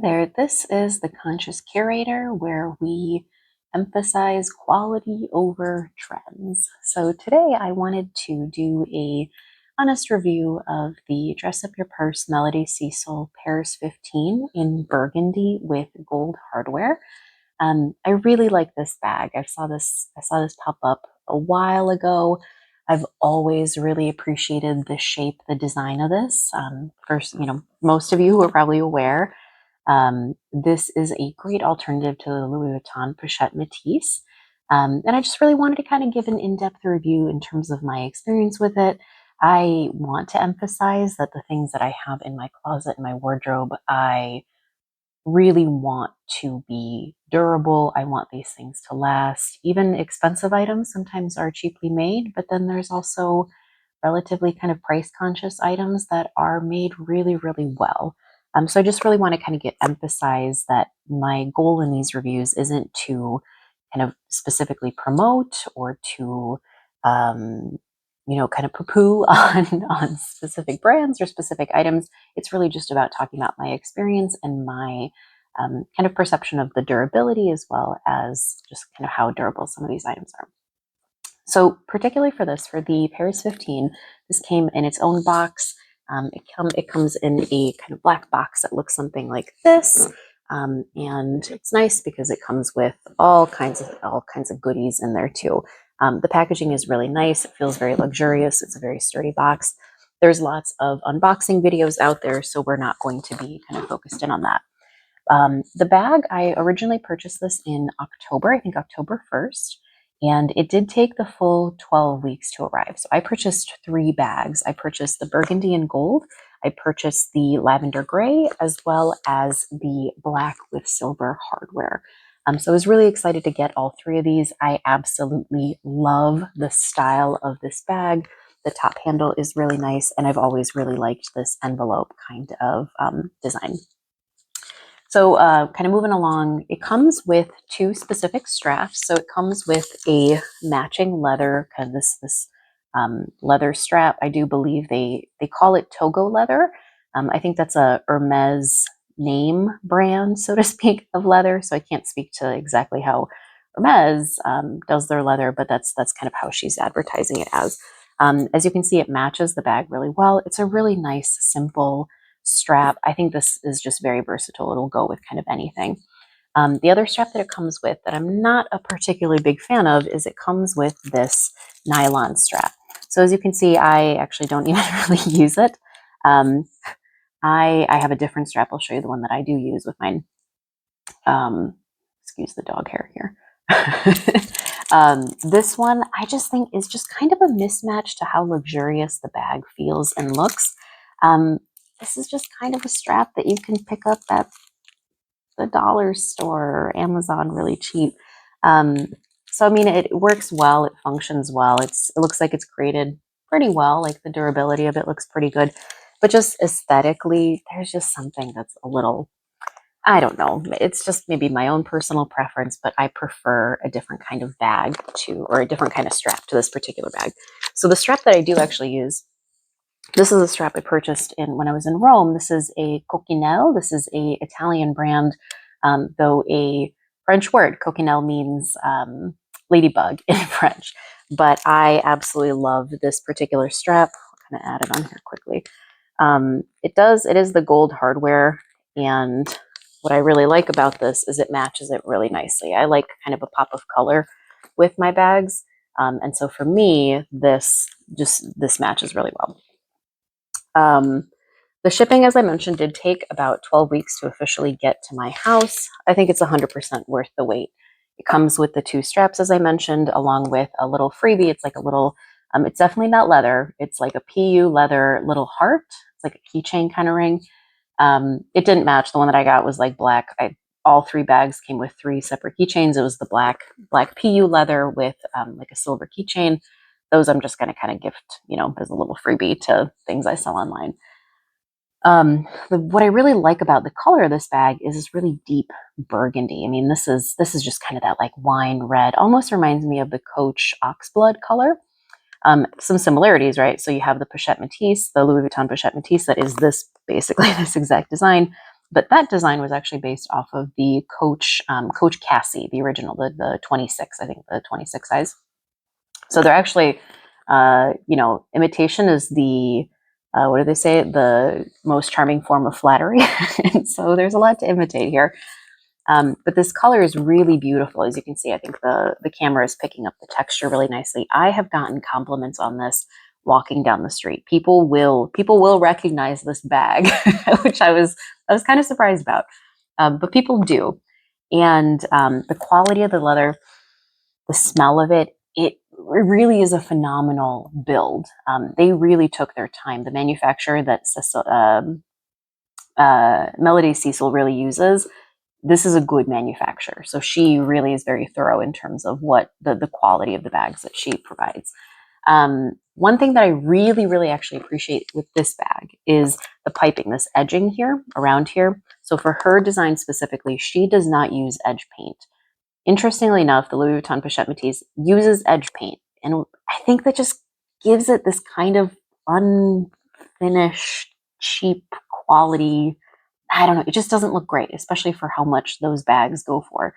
there, this is the Conscious Curator where we emphasize quality over trends. So today I wanted to do a honest review of the Dress Up Your Purse Mélodie Cécile Paris15 in burgundy with gold hardware. I really like this bag. I saw this pop up a while ago. I've always really appreciated the shape, the design of this. First, most of you who are probably aware, this is a great alternative to the Louis Vuitton Pochette Métis. And I just really wanted to kind of give an in-depth review in terms of my experience with it. I want to emphasize that the things that I have in my closet, in my wardrobe, I really want to be durable. I want these things to last. Even expensive items sometimes are cheaply made, but then there's also relatively kind of price conscious items that are made really, really well. So I just really want to kind of emphasize that my goal in these reviews isn't to kind of specifically promote or to kind of poo-poo on specific brands or specific items. It's really just about talking about my experience and my kind of perception of the durability, as well as just kind of how durable some of these items are. So particularly for the Paris 15, this came in its own box. It comes in a kind of black box that looks something like this. And it's nice because it comes with all kinds of goodies in there too. The packaging is really nice. It feels very luxurious. It's a very sturdy box. There's lots of unboxing videos out there, so we're not going to be kind of focused in on that. The bag, I originally purchased this in October, I think October 1st, and it did take the full 12 weeks to arrive. So I purchased 3 bags. I purchased the burgundy and gold, I purchased the lavender gray, as well as the black with silver hardware. So I was really excited to get all 3 of these. I absolutely love the style of this bag. The top handle is really nice, and I've always really liked this envelope kind of design. So kind of moving along, it comes with 2 specific straps. So it comes with a matching leather, kind of this leather strap. I do believe they call it Togo leather. I think that's a Hermes name brand, so to speak, of leather. So I can't speak to exactly how Hermes does their leather, but that's kind of how she's advertising it as. As you can see, it matches the bag really well. It's a really nice, simple strap. I think this is just very versatile. It'll go with kind of anything. The other strap that it comes with that I'm not a particularly big fan of is it comes with this nylon strap. So as you can see, I actually don't even really use it. I have a different strap. I'll show you the one that I do use with mine. Excuse the dog hair here. This one I just think is just kind of a mismatch to how luxurious the bag feels and looks. This is just kind of a strap that you can pick up at the dollar store or Amazon really cheap. So I mean, it works well, it functions well. It looks like it's created pretty well, like the durability of it looks pretty good. But just aesthetically, there's just something that's a little, I don't know, it's just maybe my own personal preference, but I prefer a different kind of bag or a different kind of strap to this particular bag. So the strap that I do actually use, this is a strap I purchased when I was in Rome. This is a Coquinelle. This is a Italian brand, though a French word. Coquinelle means ladybug in French. But I absolutely love this particular strap. I'll kind of add it on here quickly. It is the gold hardware, and what I really like about this is it matches it really nicely. I like kind of a pop of color with my bags, and so for me, this matches really well. The shipping, as I mentioned, did take about 12 weeks to officially get to my house. I think it's 100% worth the wait. It comes with the 2 straps, as I mentioned, along with a little freebie. It's like a little, it's definitely not leather. It's like a PU leather little heart. It's like a keychain kind of ring. It didn't match. The one that I got was like black. All 3 bags came with 3 separate keychains. It was the black PU leather with like a silver keychain. Those I'm just going to kind of gift, as a little freebie to things I sell online. What I really like about the color of this bag is this really deep burgundy. I mean, this is just kind of that like wine red, almost reminds me of the Coach Oxblood color. Some similarities, right? So you have the Pochette Métis, the Louis Vuitton Pochette Métis that is basically this exact design, But that design was actually based off of the Coach Cassie, the original, the 26, I think the 26 size. So they're actually, imitation is the, what do they say? The most charming form of flattery. And so there's a lot to imitate here. But this color is really beautiful. As you can see, I think the camera is picking up the texture really nicely. I have gotten compliments on this walking down the street. People will recognize this bag, which I was kind of surprised about. But people do. And the quality of the leather, the smell of it, it really is a phenomenal build. They really took their time. The manufacturer that Mélodie Cécile really uses, this is a good manufacturer. So she really is very thorough in terms of what the quality of the bags that she provides. One thing that I really, really actually appreciate with this bag is the piping, this edging here, around here. So for her design specifically, she does not use edge paint. Interestingly enough, the Louis Vuitton Pochette Métis uses edge paint. And I think that just gives it this kind of unfinished, cheap quality. I don't know, it just doesn't look great, especially for how much those bags go for.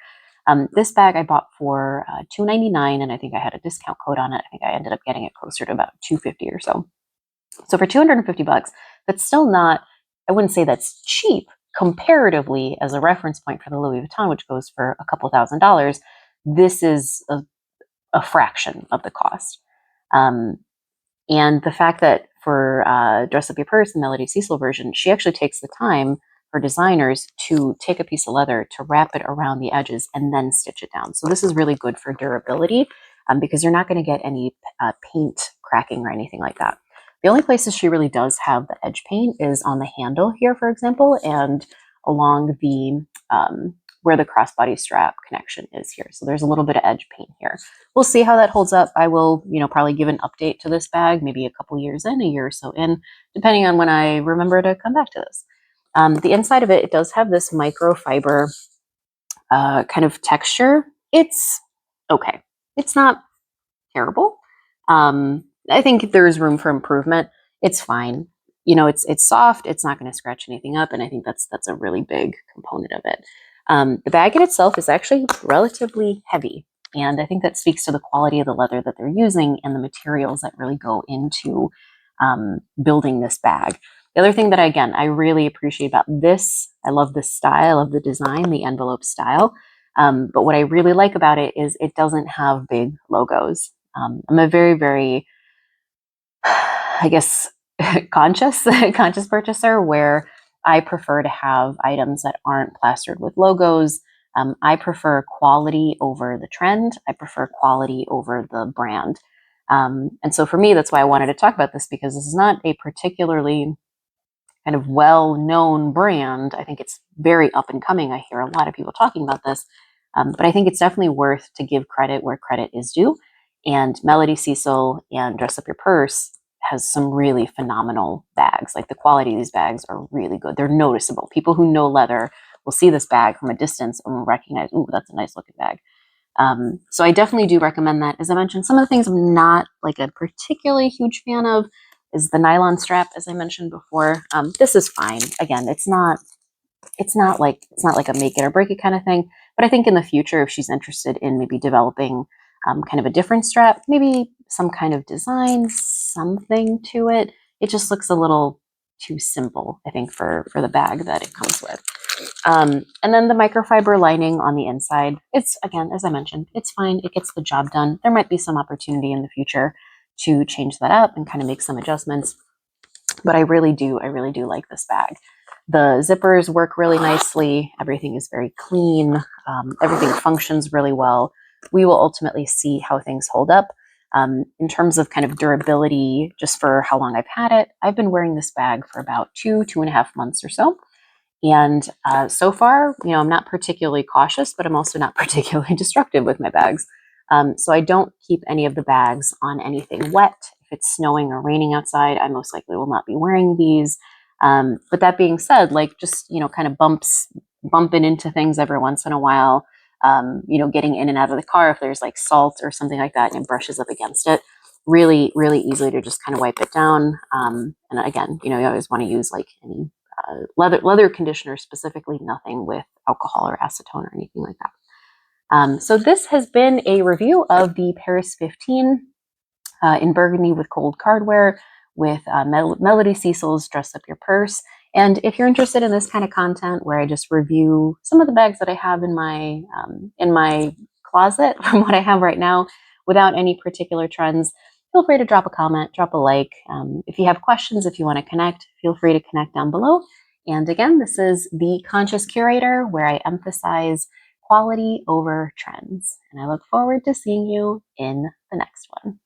This bag I bought for $2.99, and I think I had a discount code on it. I think I ended up getting it closer to about $2.50 or so. So for $250, that's still not, I wouldn't say that's cheap comparatively as a reference point for the Louis Vuitton, which goes for a couple $1,000s. This is a fraction of the cost. And the fact that for Dress Up Your Purse, the Mélodie Cécile version, she actually takes the time for designers to take a piece of leather, to wrap it around the edges and then stitch it down. So this is really good for durability because you're not going to get any paint cracking or anything like that. The only places she really does have the edge paint is on the handle here, for example, and along the where the crossbody strap connection is here. So there's a little bit of edge paint here. We'll see how that holds up. I will, probably give an update to this bag, maybe a couple years in, a year or so in, depending on when I remember to come back to this. The inside of it does have this microfiber kind of texture. It's okay. It's not terrible. I think there's room for improvement. It's fine. It's soft. It's not going to scratch anything up, and I think that's a really big component of it. The bag in itself is actually relatively heavy, and I think that speaks to the quality of the leather that they're using and the materials that really go into building this bag. The other thing that, again, I really appreciate about this, I love the style of the design, the envelope style. But what I really like about it is it doesn't have big logos. I'm a very, very, I guess, conscious purchaser where I prefer to have items that aren't plastered with logos. I prefer quality over the trend. I prefer quality over the brand. And so for me, that's why I wanted to talk about this, because this is not a particularly kind of well-known brand. I think it's very up and coming. I hear a lot of people talking about this, but I think it's definitely worth to give credit where credit is due. And Mélodie Cécile and Dress Up Your Purse has some really phenomenal bags. Like, the quality of these bags are really good. They're noticeable. People who know leather will see this bag from a distance and will recognize, ooh, that's a nice looking bag. So I definitely do recommend that. As I mentioned, some of the things I'm not like a particularly huge fan of is the nylon strap, as I mentioned before. This is fine. Again, it's not like a make it or break it kind of thing. But I think in the future, if she's interested in maybe developing kind of a different strap, maybe some kind of design, something to it, it just looks a little too simple, I think, for the bag that it comes with. And then the microfiber lining on the inside, it's, again, as I mentioned, it's fine. It gets the job done. There might be some opportunity in the future to change that up and kind of make some adjustments. But I really do like this bag. The zippers work really nicely. Everything is very clean. Everything functions really well. We will ultimately see how things hold up. In terms of kind of durability, just for how long I've had it, I've been wearing this bag for about 2.5 months or so. And so far, I'm not particularly cautious, but I'm also not particularly destructive with my bags. So I don't keep any of the bags on anything wet. If it's snowing or raining outside, I most likely will not be wearing these. But that being said, like, just, kind of bumping into things every once in a while, getting in and out of the car, if there's like salt or something like that and it brushes up against it, really, really easily to just kind of wipe it down. And again, you always want to use like any leather conditioner specifically, nothing with alcohol or acetone or anything like that. So this has been a review of the Paris 15 in Burgundy with gold cardware, with Mélodie Cécile's Dress Up Your Purse. And if you're interested in this kind of content where I just review some of the bags that I have in my closet from what I have right now without any particular trends, feel free to drop a comment, drop a like. If you have questions, if you want to connect, feel free to connect down below. And again, this is The Conscious Curator, where I emphasize quality over trends. And I look forward to seeing you in the next one.